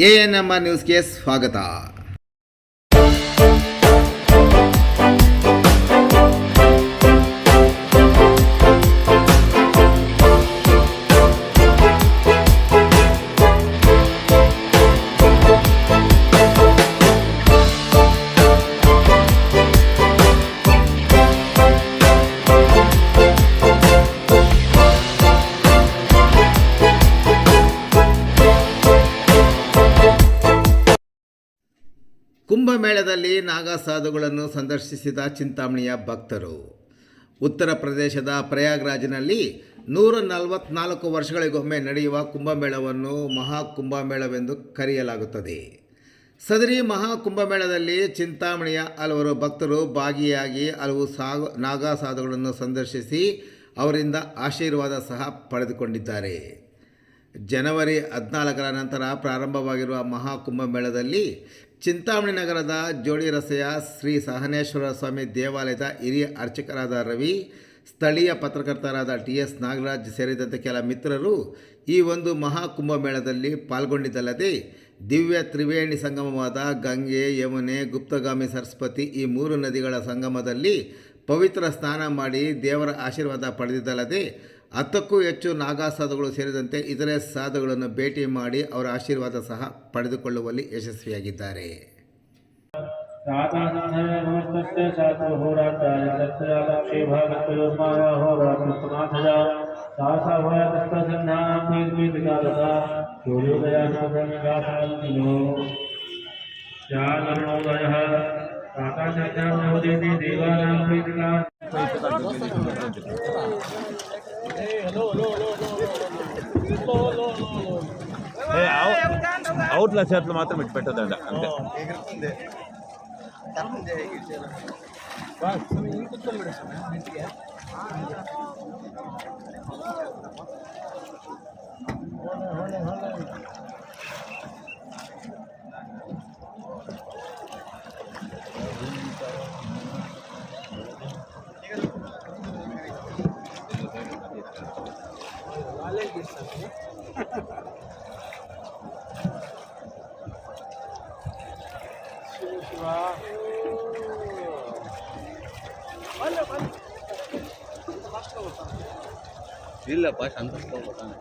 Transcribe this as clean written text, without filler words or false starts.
ANMR ನ್ಯೂಸ್ಗೆ ಸ್ವಾಗತ. ಕುಂಭಮೇಳದಲ್ಲಿ ನಾಗಾಸಾಧುಗಳನ್ನು ಸಂದರ್ಶಿಸಿದ ಚಿಂತಾಮಣಿಯ ಭಕ್ತರು. ಉತ್ತರ ಪ್ರದೇಶದ ಪ್ರಯಾಗ್ರಾಜ್ನಲ್ಲಿ 144 ವರ್ಷಗಳಿಗೊಮ್ಮೆ ನಡೆಯುವ ಕುಂಭಮೇಳವನ್ನು ಮಹಾಕುಂಭಮೇಳವೆಂದು ಕರೆಯಲಾಗುತ್ತದೆ. ಸದರಿ ಮಹಾಕುಂಭಮೇಳದಲ್ಲಿ ಚಿಂತಾಮಣಿಯ ಹಲವರು ಭಕ್ತರು ಭಾಗಿಯಾಗಿ ಹಲವು ನಾಗಾಸಾಧುಗಳನ್ನು ಸಂದರ್ಶಿಸಿ ಅವರಿಂದ ಆಶೀರ್ವಾದ ಸಹ ಪಡೆದುಕೊಂಡಿದ್ದಾರೆ. ಜನವರಿ 14ರ ನಂತರ ಪ್ರಾರಂಭವಾಗಿರುವ ಮಹಾಕುಂಭಮೇಳದಲ್ಲಿ ಚಿಂತಾಮಣಿ ನಗರದ ಜೋಡಿ ರಸ್ತೆಯ ಶ್ರೀ ಸಹನೇಶ್ವರ ಸ್ವಾಮಿ ದೇವಾಲಯದ ಹಿರಿಯ ಅರ್ಚಕರಾದ ರವಿ, ಸ್ಥಳೀಯ ಪತ್ರಕರ್ತರಾದ TS ನಾಗರಾಜ್ ಸೇರಿದಂತೆ ಕೆಲ ಮಿತ್ರರು ಈ ಒಂದು ಮಹಾಕುಂಭಮೇಳದಲ್ಲಿ ಪಾಲ್ಗೊಂಡಿದ್ದಲ್ಲದೆ ದಿವ್ಯ ತ್ರಿವೇಣಿ ಸಂಗಮವಾದ ಗಂಗೆ, ಯಮುನೆ, ಗುಪ್ತಗಾಮಿ ಸರಸ್ವತಿ ಈ 3 ನದಿಗಳ ಸಂಗಮದಲ್ಲಿ ಪವಿತ್ರ ಸ್ನಾನ ಮಾಡಿ ದೇವರ ಆಶೀರ್ವಾದ ಪಡೆದಿದ್ದಲ್ಲದೆ 10ಕ್ಕೂ ಹೆಚ್ಚು ನಾಗಾಸಾಧುಗಳು ಸೇರಿದಂತೆ ಇತರೆ ಸಾಧುಗಳನ್ನು ಭೇಟಿ ಮಾಡಿ ಅವರ ಆಶೀರ್ವಾದ ಸಹ ಪಡೆದುಕೊಳ್ಳುವಲ್ಲಿ ಯಶಸ್ವಿಯಾಗಿದ್ದಾರೆ. అవుట్ల చేతులు మాత్రం ఇటు పెట్టదండ అంతే. ಇಲ್ಲ ಪಾಸ್ ಅಂತ ಸ್ಲೋ ಹೋಗ್ತಾನೆ.